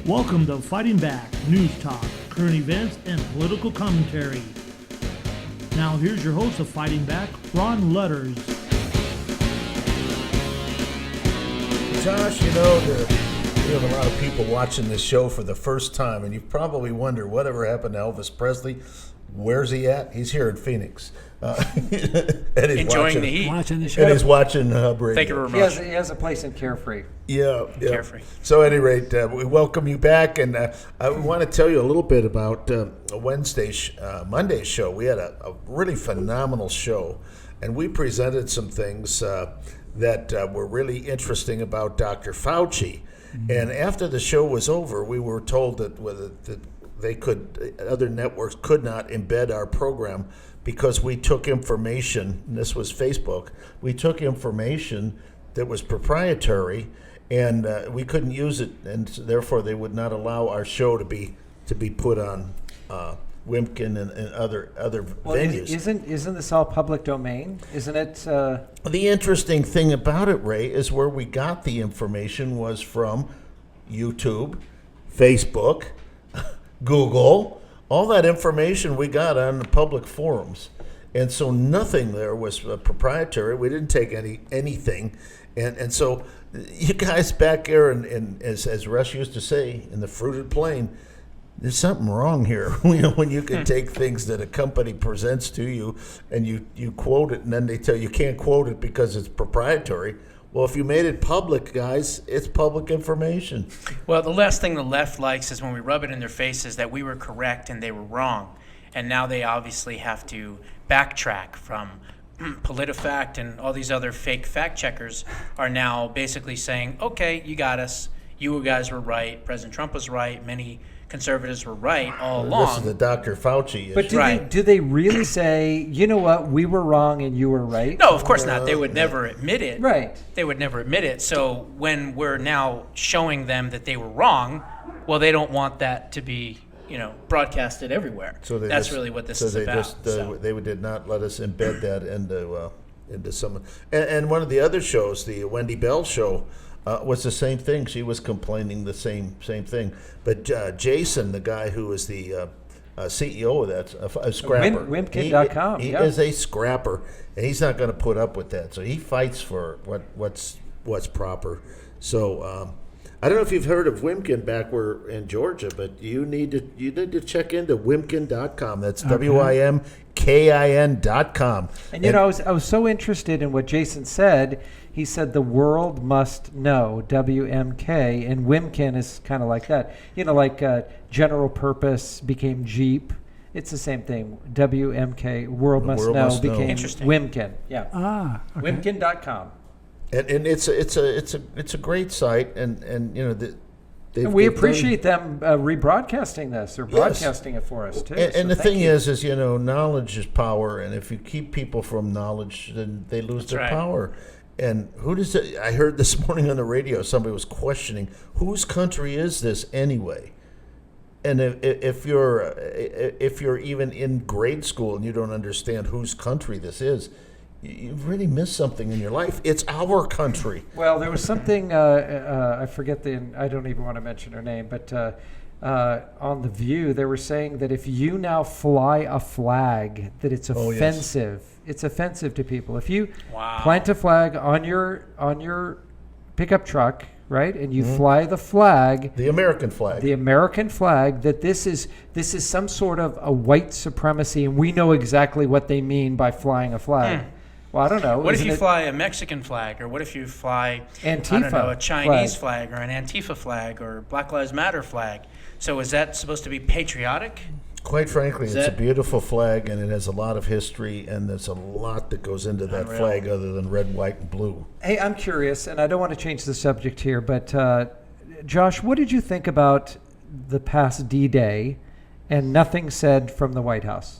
Welcome to Fighting Back, news talk, current events, and political commentary. Now here's your host of Fighting Back, Ron Ludders. Josh, we have a lot of people watching this show for the first time, and you probably wonder whatever happened to Elvis Presley. Where's he at? He's here in Phoenix. And he's enjoying the heat. Watching the show. And he's watching Hub Radio. Thank you very much. He has a place in Carefree. Yeah. Carefree. So at any rate, we welcome you back, and I want to tell you a little bit about Monday's show. We had a really phenomenal show, and we presented some things that were really interesting about Dr. Fauci. Mm-hmm. And after the show was over, we were told that other networks could not embed our program because we took information, and this was Facebook, we took information that was proprietary, and we couldn't use it, and therefore they would not allow our show to be put on Wimpkin and other venues. Isn't this all public domain? Isn't it? The interesting thing about it, Ray, is where we got the information was from YouTube, Facebook, Google, all that information we got on the public forums. And so nothing there was proprietary. We didn't take anything. And so you guys back there, and as Russ used to say, in the fruited plain, there's something wrong here. When you can take things that a company presents to you and you quote it, and then they tell you can't quote it because it's proprietary. Well, if you made it public, guys, it's public information. Well, the last thing the left likes is when we rub it in their faces that we were correct and they were wrong. And now they obviously have to backtrack from PolitiFact, and all these other fake fact checkers are now basically saying, okay, you got us. You guys were right. President Trump was right. Many conservatives were right all along. This is the Dr. Fauci issue. But do they really say, you know what, we were wrong and you were right? No, of course not. They would never admit it. Right. They would never admit it. So when we're now showing them that they were wrong, well, they don't want that to be, broadcasted everywhere. So that's really what this is about. They did not let us embed that into someone. And one of the other shows, the Wendy Bell show, was the same thing. She was complaining the same thing. But Jason, the guy who is the CEO of that, a scrapper. Wimpkin.com. He is a scrapper, and he's not going to put up with that. So he fights for what's proper. So I don't know if you've heard of Wimpkin back where in Georgia, but you need to check into Wimpkin.com. That's WIMKIN.com. And I was so interested in what Jason said. He said the world must know, WMK, and Wimpkin is kind of like that. Like general purpose became Jeep. It's the same thing. WMK, world must know, became Wimpkin. Yeah. Okay. Wimpkin.com. And it's a great site, and we appreciate them rebroadcasting this or broadcasting it for us too. And the thing is knowledge is power, and if you keep people from knowledge, then they lose their power. And who does it? I heard this morning on the radio somebody was questioning whose country is this anyway. And if you're even in grade school and you don't understand whose country this is, you've really missed something in your life. It's our country. Well, there was something, I forget I don't even want to mention her name, but on The View, they were saying that if you now fly a flag, that it's offensive. Yes. It's offensive to people. If you plant a flag on your pickup truck, right, and you fly the flag, the American flag, that this is some sort of a white supremacy, and we know exactly what they mean by flying a flag. Well, I don't know. What if you fly a Mexican flag, or what if you fly Antifa a Chinese flag, or an Antifa flag, or Black Lives Matter flag? So is that supposed to be patriotic? Quite frankly, it's a beautiful flag, and it has a lot of history, and there's a lot that goes into that flag other than red, white, and blue. Hey, I'm curious, and I don't want to change the subject here, but Josh, what did you think about the past D-Day and nothing said from the White House?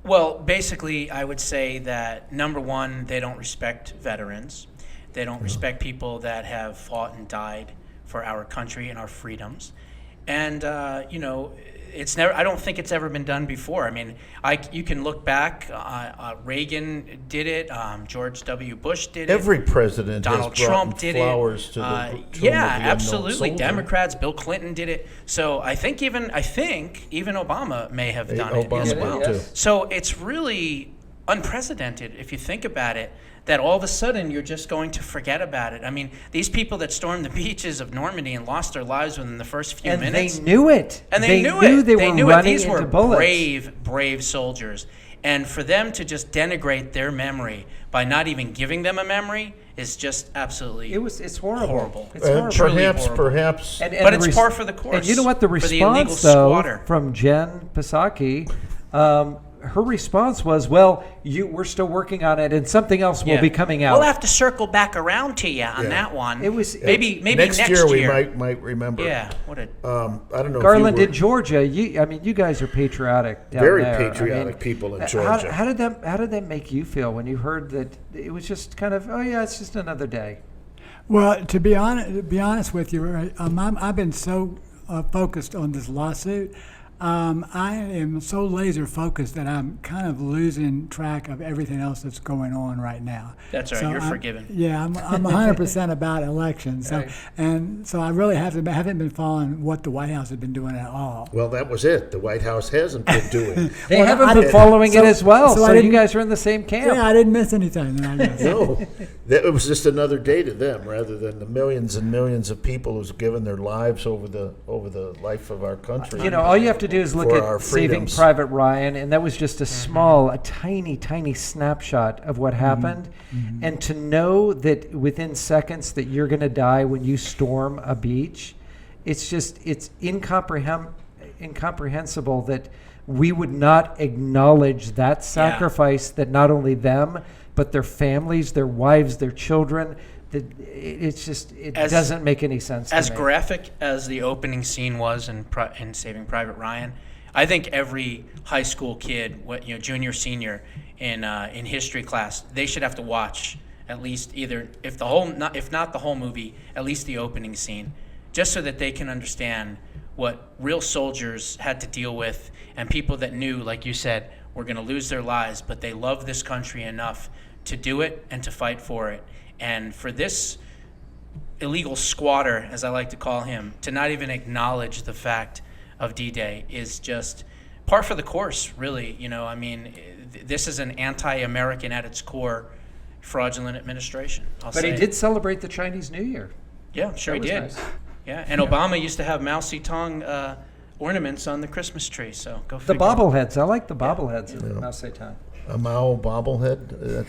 Well, basically, I would say that, number one, they don't respect veterans. They don't respect people that have fought and died for our country and our freedoms. And, it's never. I don't think it's ever been done before. I mean, you can look back. Reagan did it. George W. Bush did it. Every president Donald has brought Trump did flowers it. to the tomb of the Yeah, unknown absolutely. soldier. Democrats. Bill Clinton did it. So I think even Obama may have done it Obama as did well. too. So it's really unprecedented if you think about it. That all of a sudden you're just going to forget about it. I mean, these people that stormed the beaches of Normandy and lost their lives within the first few And minutes. they knew it. And they knew it. They They were knew it. running These were into bullets. brave soldiers. And for them to just denigrate their memory by not even giving them a memory is just absolutely It's horrible. It's And horrible. perhaps, And But the it's par for the course And you know what? The for the illegal response, though, squatter. from Jen Psaki, her response was, "Well, we're still working on it, and something else will be coming out." We'll have to circle back around to you on that one. It was- maybe next next year we might remember. Yeah. What a I don't know. Garland if you in Georgia. You guys are patriotic down Very there. patriotic people in Georgia. How did that make you feel when you heard that it was just kind of, oh yeah, it's just another day? Well, to be honest with you, right, I've been so focused on this lawsuit. I am so laser focused that I'm kind of losing track of everything else that's going on right now. That's all right. You're forgiven. Yeah, I'm 100% about elections. So, Right. and so I really haven't been following what the White House has been doing at all. Well, that was it. The White House hasn't been doing. They Well, haven't I been didn't- following so- it as well, so I so you didn't- guys are in the same camp. Yeah, I didn't miss anything. Then I guess. No, it was just another day to them, rather than the millions and millions of people who's given their lives over the life of our country. You know, all you have to do is look For at our Saving freedoms. Private Ryan, and that was just a tiny snapshot of what happened. And to know that within seconds that you're going to die when you storm a beach, it's incomprehensible that we would not acknowledge that sacrifice that not only them, but their families, their wives, their children. It doesn't make any sense. As to me. graphic as the opening scene was in Saving Private Ryan, I think every high school kid, junior, senior, in history class, they should have to watch at least if not the whole movie, at least the opening scene, just so that they can understand what real soldiers had to deal with, and people that knew, like you said, were going to lose their lives, but they loved this country enough to do it and to fight for it. And for this illegal squatter, as I like to call him, to not even acknowledge the fact of D-Day is just par for the course, really. I mean, this is an anti-American at its core, fraudulent administration. But he did celebrate the Chinese New Year. Yeah, sure he That was did. nice. Yeah, and Obama used to have Mao Zedong ornaments on the Christmas tree. So go The figure. bobbleheads. I like the bobbleheads of Mao Zedong. A Mao bobblehead.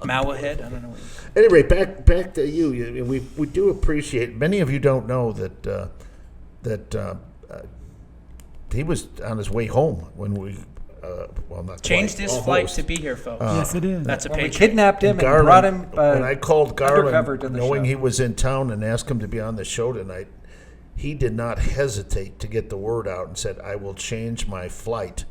Mao head. I don't know. What Anyway, back to you. We do appreciate. Many of you don't know that he was on his way home when we. Not changed quite, his almost. flight to be here, folks. Yes, it is. That's a When we patriot. kidnapped him and Garland, brought him when I called undercover to Garland, the knowing show. he was in town, and asked him to be on the show tonight, he did not hesitate to get the word out and said, "I will change my flight."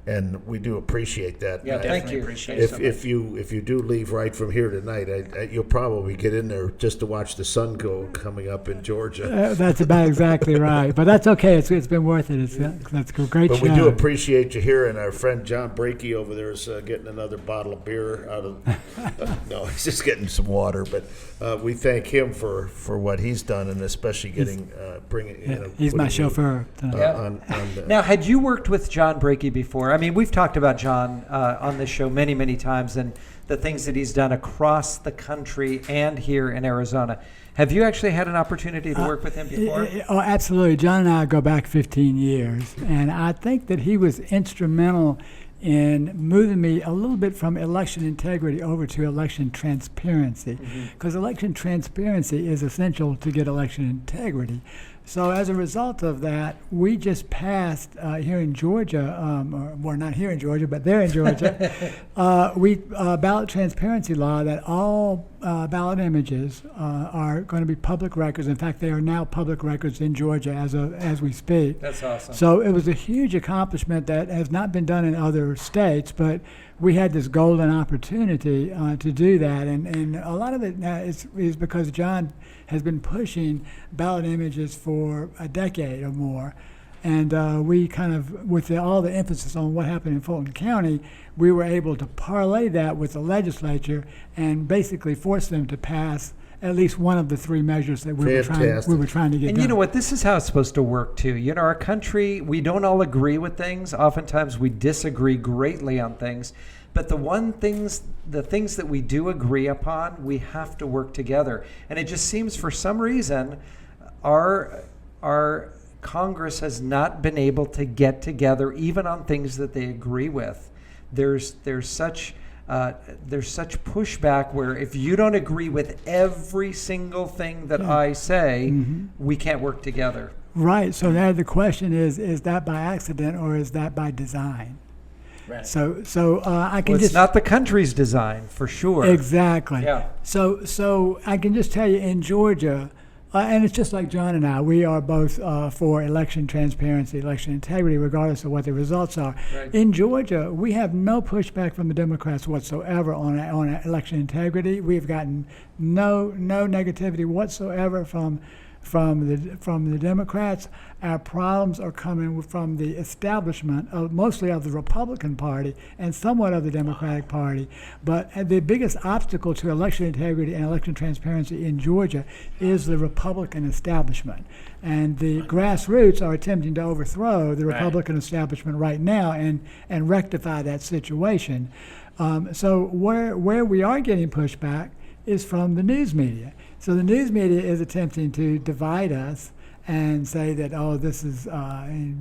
And we do appreciate that. Yeah, And thank definitely you. appreciate it. Thanks so much. if you do leave right from here tonight, you'll probably get in there just to watch the sun go coming up in Georgia. That's about exactly right. But that's okay. It's been worth it. That's a great But show. we do appreciate you here, and our friend John Brakey over there is getting another bottle of beer out of. No, he's just getting some water. But we thank him for what he's done, and especially getting bringing. He's my putting you, chauffeur tonight. Yeah. on the, Now, had you worked with John Brakey before? I mean, we've talked about John on this show many, many times, and the things that he's done across the country and here in Arizona. Have you actually had an opportunity to work with him before? Oh, absolutely. John and I go back 15 years, and I think that he was instrumental in moving me a little bit from election integrity over to election transparency, because election transparency is essential to get election integrity. So as a result of that, we just passed here in Georgia, or not here in Georgia, but there in Georgia, ballot transparency law that all ballot images are going to be public records. In fact, they are now public records in Georgia as we speak. That's awesome. So it was a huge accomplishment that has not been done in other states, but we had this golden opportunity to do that, and a lot of it is because John has been pushing ballot images for a decade or more, And we kind of, with all the emphasis on what happened in Fulton County, we were able to parlay that with the legislature and basically force them to pass at least one of the three measures that we were trying to get And done. you know what? This is how it's supposed to work, too. You know, our country, we don't all agree with things. Oftentimes we disagree greatly on things. But the things that we do agree upon, we have to work together. And it just seems for some reason our Congress has not been able to get together even on things that they agree with. There's such pushback where if you don't agree with every single thing that I say, we can't work together. Right. So now the question is that by accident or is that by design? Right. So I can Well, just it's not the country's design, for sure. exactly. Yeah. So I can just tell you in Georgia, and it's just like John and I, we are both for election transparency, election integrity, regardless of what the results are. Right. In Georgia, we have no pushback from the Democrats whatsoever on election integrity. We've gotten no negativity whatsoever from the Democrats. Our problems are coming from the establishment of mostly of the Republican Party and somewhat of the Democratic Party. But the biggest obstacle to election integrity and election transparency in Georgia is the Republican establishment. And the grassroots are attempting to overthrow the Republican establishment right now and rectify that situation. So where we are getting pushback is from the news media. So the news media is attempting to divide us and say that, oh, this is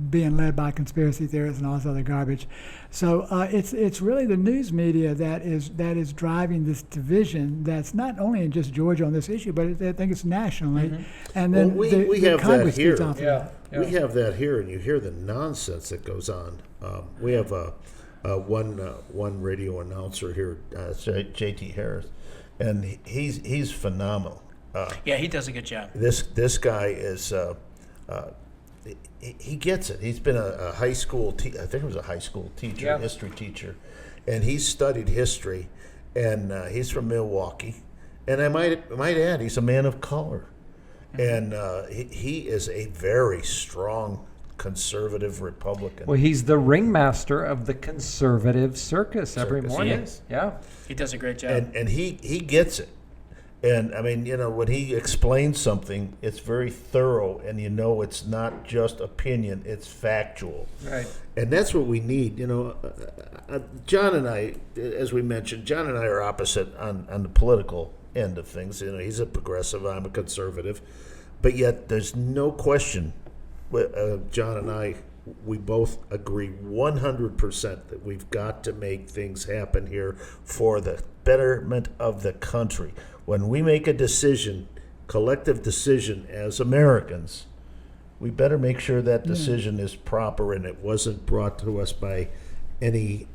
being led by conspiracy theorists and all this other garbage. So it's really the news media that is driving this division that's not only in just Georgia on this issue, but I think it's nationally. And then we the have Congress that here. feeds off of that. We have that here, and you hear the nonsense that goes on. We have one radio announcer here, J.T. Harris, and he's phenomenal. Yeah, he does a good job. This guy is he gets it. He's been a high school I think it was a high school teacher, history teacher, and he's studied history, and he's from Milwaukee, and I might add he's a man of color, and he is a very strong conservative Republican. Well, he's the ringmaster of the conservative circus every morning. He is. Yeah. He does a great job. And he gets it. And I mean, when he explains something, it's very thorough, and it's not just opinion, it's factual. Right. And that's what we need. John and I, as we mentioned, John and I are opposite on the political end of things. He's a progressive, I'm a conservative. But yet there's no question, John and I, we both agree 100% that we've got to make things happen here for the betterment of the country. When we make a decision, collective decision as Americans, we better make sure that decision is proper and it wasn't brought to us by any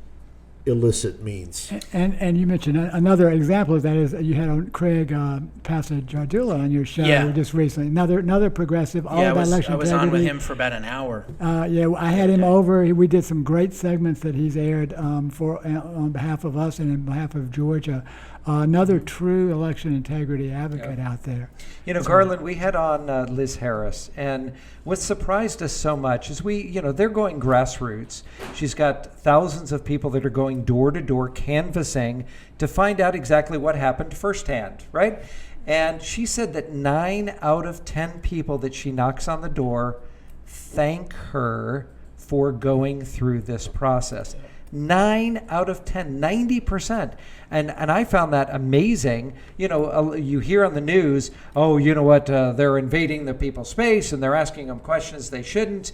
illicit means. And you mentioned another example of that is you had on Craig Passadjardula on your show just recently. Another progressive, all about election integrity. I was on with him for about an hour. I had him over. We did some great segments that he's aired on behalf of us and in behalf of Georgia. Another true election integrity advocate out there. Garland, we had on Liz Harris, and what surprised us so much is they're going grassroots. She's got thousands of people that are going door to door canvassing to find out exactly what happened firsthand, right? And she said that 9 out of 10 people that she knocks on the door thank her for going through this process. 9 out of 10, 90%. And I found that amazing. You hear on the news, oh, you know what, they're invading the people's space and they're asking them questions they shouldn't.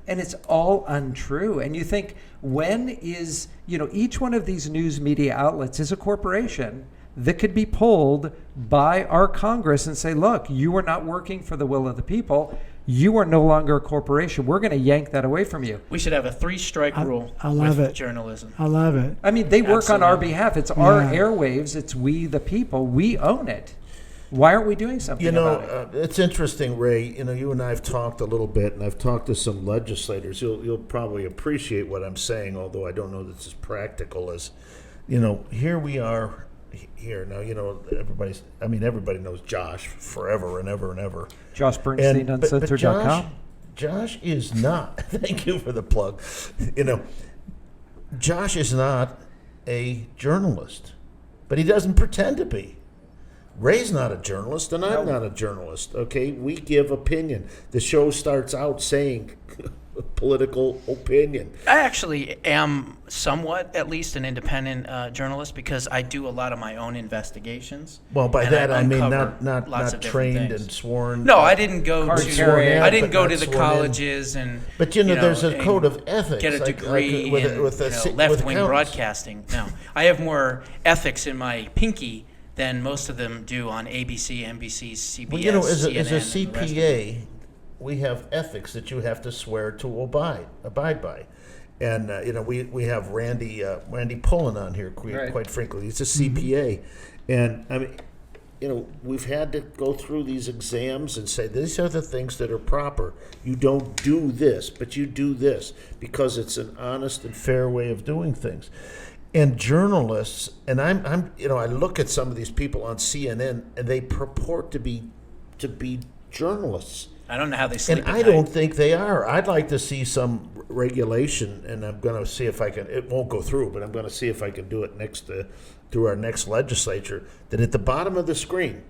And it's all untrue. And you think, when is, each one of these news media outlets is a corporation that could be pulled by our Congress and say, look, you are not working for the will of the people. You are no longer a corporation. We're going to yank that away from you. We should have a 3-strike rule with journalism. I love it. I mean, they work on our Absolutely. behalf. It's our airwaves. It's we, the people. We own it. Why aren't we doing something about it? It's interesting, Ray. You and I have talked a little bit, and I've talked to some legislators. You'll probably appreciate what I'm saying, although I don't know that it's as practical as, here we are. Here now, everybody knows Josh forever and ever and ever. Josh Bernstein, Uncensored.com. Josh is not. Thank you for the plug. Josh is not a journalist, but he doesn't pretend to be. Ray's not a journalist, and I'm not a journalist. Okay, we give opinion. The show starts out saying political opinion. I actually am somewhat, at least, an independent journalist because I do a lot of my own investigations. Well, by and that I mean uncover not lots of different trained things. and sworn. No, I didn't go Card to. carrying, I didn't but go not to the sworn in. colleges and. But there's a and code of ethics. Get a degree with in left-wing broadcasting. No, I have more ethics in my pinky than most of them do on ABC, NBC, CBS, Well, as a CNN, and the rest of them. CPA, we have ethics that you have to swear to abide by. And we have Randy Pullen on here. Quite frankly, he's a CPA, and I mean, we've had to go through these exams and say these are the things that are proper. You don't do this, but you do this because it's an honest and fair way of doing things. And journalists, and I look at some of these people on CNN, and they purport to be journalists. I don't know how they sleep. And at I night. don't think they are. I'd like to see some regulation, and I'm going to see if I can. It won't go through, but I'm going to see if I can do it through our next legislature. That at the bottom of the screen,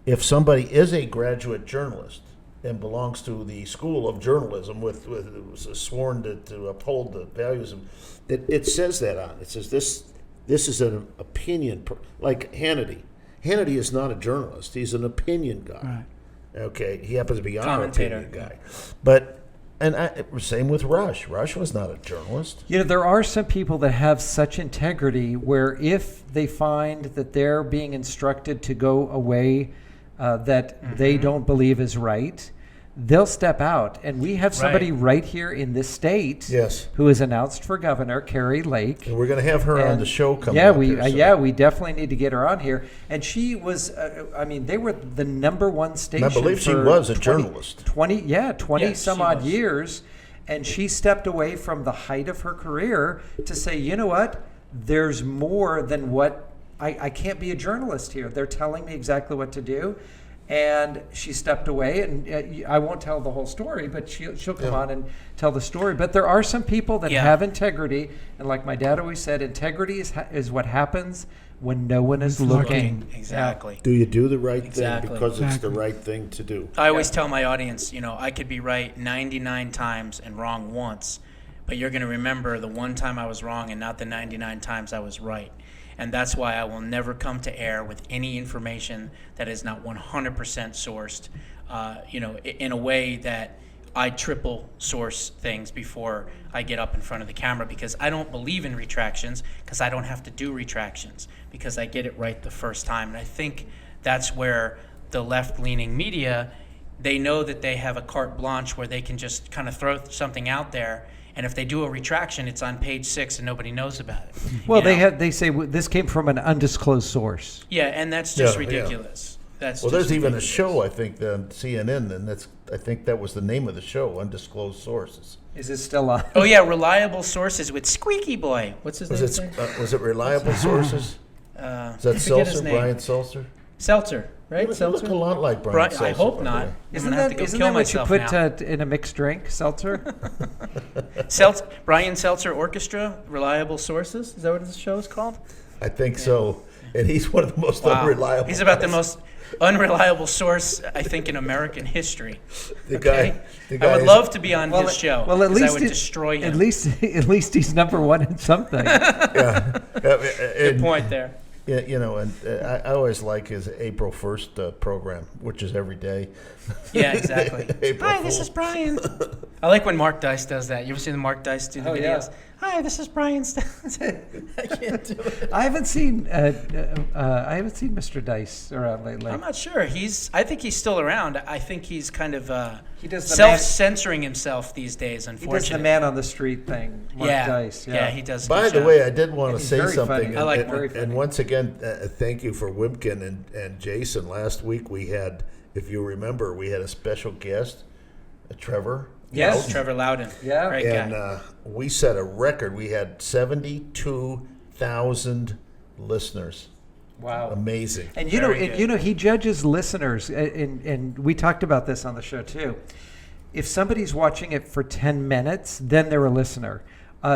if somebody is a graduate journalist and belongs to the school of journalism, with was sworn to uphold the values of, that it says that on. It says this is an opinion, like Hannity. Hannity is not a journalist. He's an opinion guy. Right. Okay, he happens to be our Commentator. opinion guy, but same with Rush. Rush was not a journalist. There are some people that have such integrity where if they find that they're being instructed to go away that they don't believe is right, they'll step out. And we have somebody right here in this state Yes. who is announced for governor, Carrie Lake. And we're going to have her on And the show coming yeah, up we here, so. we definitely need to get her on here. And she was, they were the #1 station. I believe she for was a 20 journalist. 20 Yes, some she odd was. years, and she stepped away from the height of her career to say, you know what? There's more than what I can't be a journalist here. They're telling me exactly what to do. And she stepped away, and I won't tell the whole story, but she'll come on and tell the story. But there are some people that have integrity, and like my dad always said, integrity is what happens when no one is looking. Exactly. Do you do the right Exactly. thing because it's the right thing to do? I always tell my audience, I could be right 99 times and wrong once, but you're going to remember the one time I was wrong and not the 99 times I was right. And that's why I will never come to air with any information that is not 100% sourced, in a way that I triple source things before I get up in front of the camera, because I don't believe in retractions, because I don't have to do retractions, because I get it right the first time. And I think that's where the left-leaning media, they know that they have a carte blanche where they can just kind of throw something out there, and if they do a retraction, it's on page 6 and nobody knows about it. Well, they say this came from an undisclosed source. Yeah, and that's just Yeah, ridiculous. That's Well, just there's even a ridiculous. show, I think, on CNN, and I think that was the name of the show, Undisclosed Sources. Is it still on? Oh yeah, Reliable Sources with Squeaky Boy. What's his name? Was it Reliable Sources? Is I that forget his Seltzer? name. Brian Seltzer? Seltzer, right? You look Seltzer. a lot like Brian Brian, Seltzer. I hope by the not. way. I'm gonna have to go Isn't kill that what you myself put now. in a mixed drink, seltzer? Brian Seltzer Orchestra, Reliable Sources. Is that what his show is called? I think so. And he's one of the most Wow. unreliable. He's about the guys. most unreliable source, I think, in American history. The Okay? guy I would is- love to be on his show. Well, at 'cause least I would destroy him. At least he's #1 in something. Yeah. Good point there. Yeah, and I always like his April 1st program, which is every day. Yeah, exactly. April Hi, this Fool. is Brian. I like when Mark Dice does that. You ever seen the Mark Dice do the Oh, yeah. videos? Hi, this is Brian. I can't do it. I haven't seen Mr. Dice around lately. I'm not sure. I think he's still around. I think he's kind of He does the self-censoring himself these days, He does unfortunately. the man on the street thing. Mark yeah. Dice. Yeah, he does. a By good the job. way, I did want And to he's say very something. funny. I like and, Mark. and, and once again, thank you for Wibkin and Jason. Last week we had, if you remember, we had a special guest, Trevor. Yes, Loudon. Trevor Loudon. Yeah. Great And guy. we set a record. We had 72,000 listeners. Wow. Amazing. And Very good. he judges listeners, and we talked about this on the show too. if somebody's watching it for 10 minutes, then they're a listener.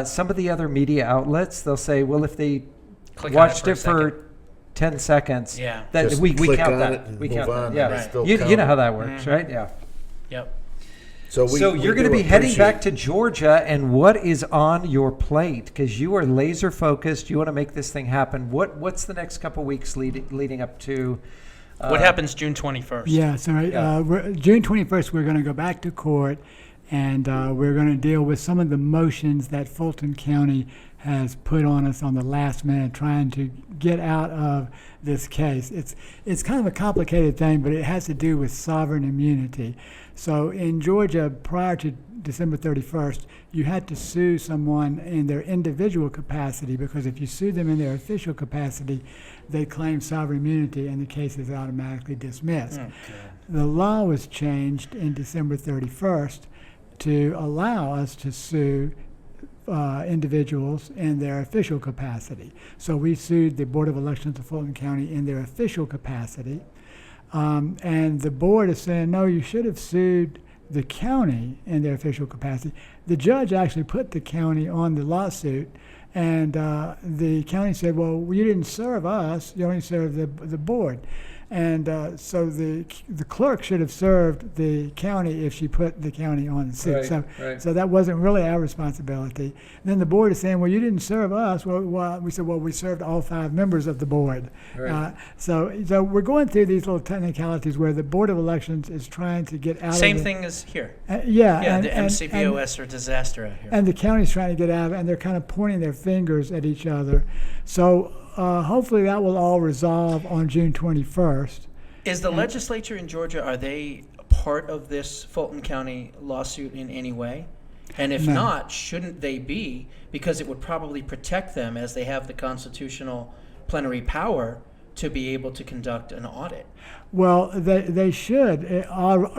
Some of the other media outlets, they'll say, well, if they watched it for 10 seconds, that Just we click count on that. it and We move count on, that. and Yeah, it's still you know counted. how that works, right? Yeah. Yep. So you're going to be heading back to Georgia, and what is on your plate? Because you are laser focused. You want to make this thing happen. What's the next couple weeks leading up to? What happens June 21st? Yeah, so June 21st, we're going to go back to court, and we're going to deal with some of the motions that Fulton County has put on us on the last minute, trying to get out of this case. It's kind of a complicated thing, but it has to do with sovereign immunity. So in Georgia, prior to December 31st, you had to sue someone in their individual capacity, because if you sue them in their official capacity, they claim sovereign immunity and the case is automatically dismissed. Okay. The law was changed in December 31st to allow us to sue individuals in their official capacity. So we sued the Board of Elections of Fulton County in their official capacity. And the board is saying, no, you should have sued the county in their official capacity. The judge actually put the county on the lawsuit, and the county said, well, you didn't serve us, you only served the board. And so the clerk should have served the county if she put the county on the suit. So that wasn't really our responsibility. And then the board is saying, well, you didn't serve us. Well, we said, well, we served all 5 members of the board. Right. So we're going through these little technicalities where the Board of Elections is trying to get out Same of thing as here. the MCPOS or disaster out here. And the county's trying to get out of it, and they're kind of pointing their fingers at each other. So hopefully that will all resolve on June 21st. Is the legislature in Georgia, are they part of this Fulton County lawsuit in any way? And if not, shouldn't they be? Because it would probably protect them, as they have the constitutional plenary power to be able to conduct an audit. Well, they should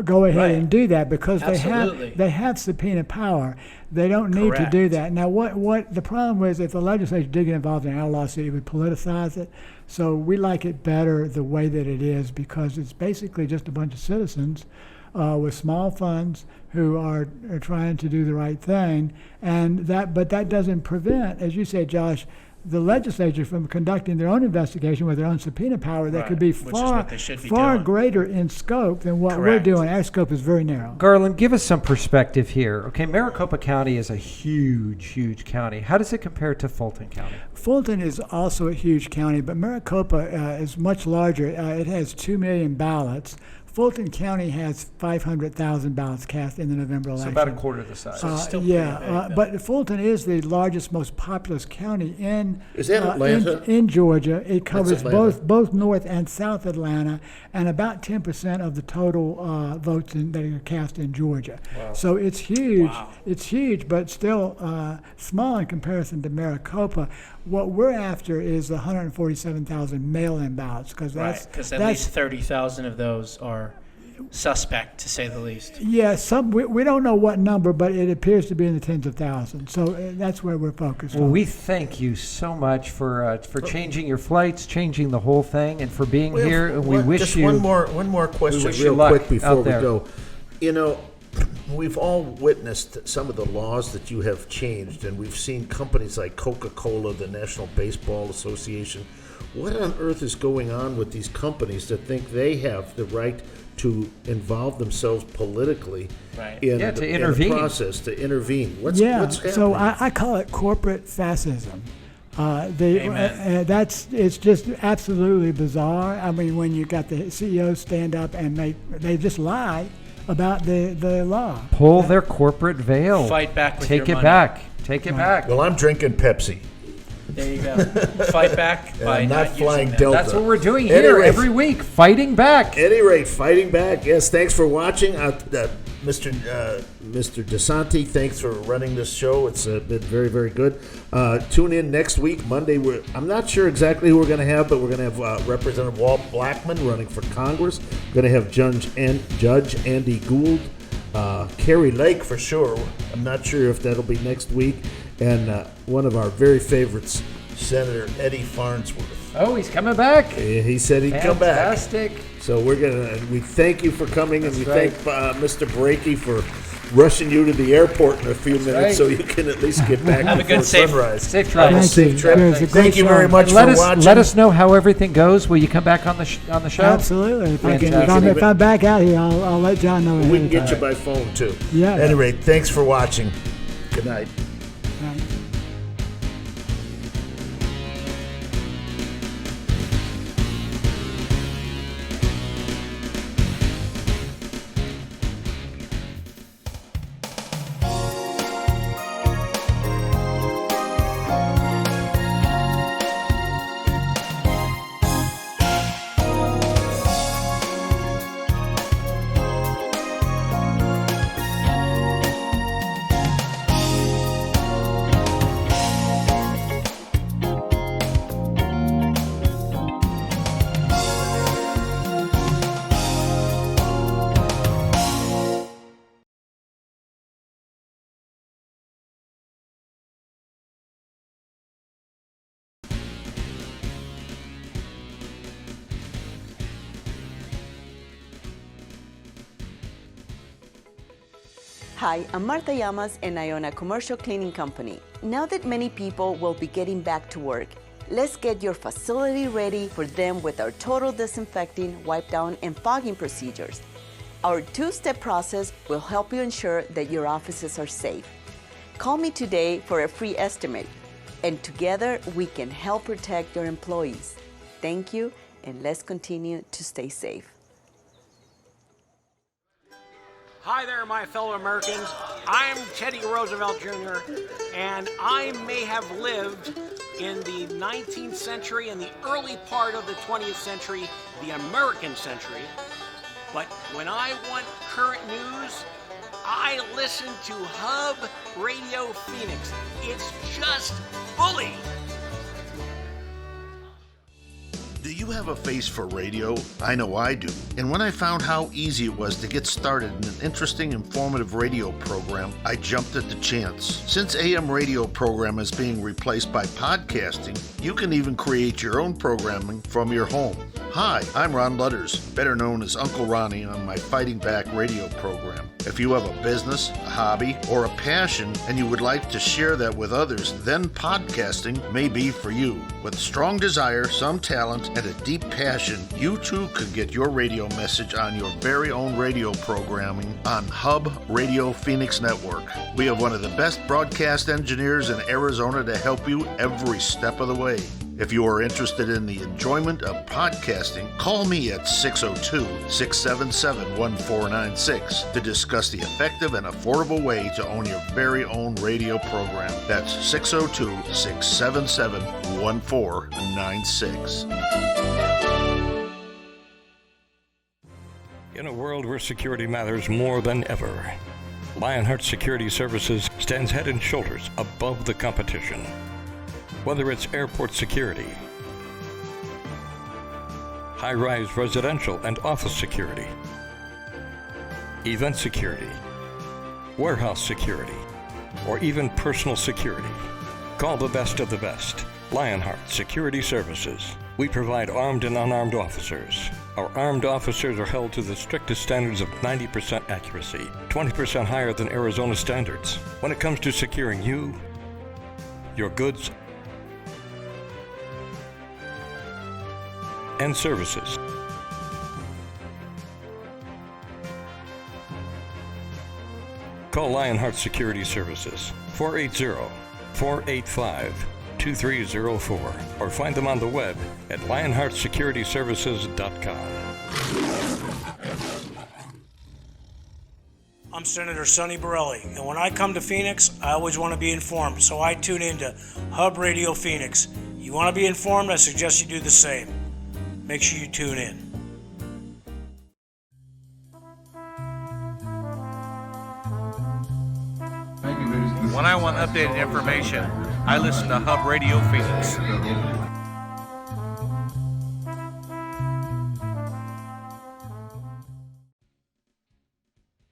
go ahead and do that, because they have subpoena power. They don't need to do that. Now, what the problem is, if the legislature did get involved in our lawsuit, it would politicize it. So we like it better the way that it is, because it's basically just a bunch of citizens with small funds who are trying to do the right thing, but that doesn't prevent, as you say, Josh, the legislature from conducting their own investigation with their own subpoena power that could be far greater in scope than what we're doing. Our scope is very narrow. Garland, give us some perspective here. Okay, Maricopa County is a huge, huge county. How does it compare to Fulton County? Fulton is also a huge county, but Maricopa is much larger. It has 2 million ballots. Fulton County has 500,000 ballots cast in the November election. So about a quarter of the size. So it's still pretty big, but Fulton is the largest, most populous county in Atlanta? In Georgia. It covers both North and South Atlanta, and about 10% of the total votes that are cast in Georgia. Wow. So it's huge. Wow. It's huge, but still small in comparison to Maricopa. What we're after is 147,000 mail-in ballots, because at least 30,000 of those are suspect, to say the least. Yeah, we don't know what number, but it appears to be in the tens of thousands. So that's where we're focused. Well, we thank you so much for changing your flights, changing the whole thing, and for being here. And we wish just you one more question, real quick before we go. You know, we've all witnessed some of the laws that you have changed, and we've seen companies like Coca-Cola, the National Baseball Association. What on earth is going on with these companies that think they have the right to involve themselves politically in the process, to intervene? What's happening? So I call it corporate fascism. It's just absolutely bizarre. I mean, when you got the CEOs stand up and they just lie about the law. Pull their corporate veil. Fight back with Take your it money. back. Take it back. Well, I'm drinking Pepsi. There you go. Fight back by I'm not flying using Delta. That's what we're doing here every week. Fighting back. At any rate, fighting back. Yes, thanks for watching. Mr. DeSanti, thanks for running this show. It's been very, very good. Tune in next week, Monday. I'm not sure exactly who we're going to have, but we're going to have Representative Walt Blackman running for Congress. We're going to have Judge Andy Gould, Carrie Lake for sure. I'm not sure if that'll be next week. And one of our very favorites, Senator Eddie Farnsworth. Oh, he's coming back. Yeah, he said he'd come back. Fantastic. So we thank you for coming, and we right. thank Mr. Brakey for rushing you to the airport in a few minutes right. so you can at least get back Have a before good, safe- sunrise. Safe travel. Thank Safe you. trip. It was a great Thank you show. very much Let for us watching. let us know how everything goes. Will you come back on the show? Absolutely. If Fantastic. I'm back out here, I'll let John know. We ahead can of get time. you by phone, too. Yeah. At any rate, thanks for watching. Good night. Right. Hi, I'm Marta Llamas and I own a commercial cleaning company. Now that many people will be getting back to work, let's get your facility ready for them with our total disinfecting, wipe down, and fogging procedures. Our two-step process will help you ensure that your offices are safe. Call me today for a free estimate, and together we can help protect your employees. Thank you, and let's continue to stay safe. Hi there, my fellow Americans. I'm Teddy Roosevelt Jr., and I may have lived in the 19th century and the early part of the 20th century, the American century. But when I want current news, I listen to Hub Radio Phoenix. It's just bully. Do you have a face for radio? I know I do. And when I found how easy it was to get started in an interesting, informative radio program, I jumped at the chance. Since AM radio program is being replaced by podcasting, you can even create your own programming from your home. Hi, I'm Ron Ludders, better known as Uncle Ronnie on my Fighting Back radio program. If you have a business, a hobby, or a passion and you would like to share that with others, then podcasting may be for you. With strong desire, some talent, and a deep passion, you too could get your radio message on your very own radio programming on Hub Radio Phoenix Network. We have one of the best broadcast engineers in Arizona to help you every step of the way. If you are interested in the enjoyment of podcasting, call me at 602-677-1496 to discuss the effective and affordable way to own your very own radio program. That's 602-677-1496. In a world where security matters more than ever, Lionheart Security Services stands head and shoulders above the competition. Whether it's airport security, high-rise residential and office security, event security, warehouse security, or even personal security, call the best of the best. Lionheart Security Services. We provide armed and unarmed officers. Our armed officers are held to the strictest standards of 90% accuracy, 20% higher than Arizona standards. When it comes to securing you, your goods, and services. Call Lionheart Security Services, 480-485-2304, or find them on the web at lionheartsecurity-services.com. I'm Senator Sonny Borelli, and when I come to Phoenix, I always want to be informed, so I tune into Hub Radio Phoenix. You want to be informed? I suggest you do the same. Make sure you tune in. When I want updated information, I listen to Hub Radio Phoenix.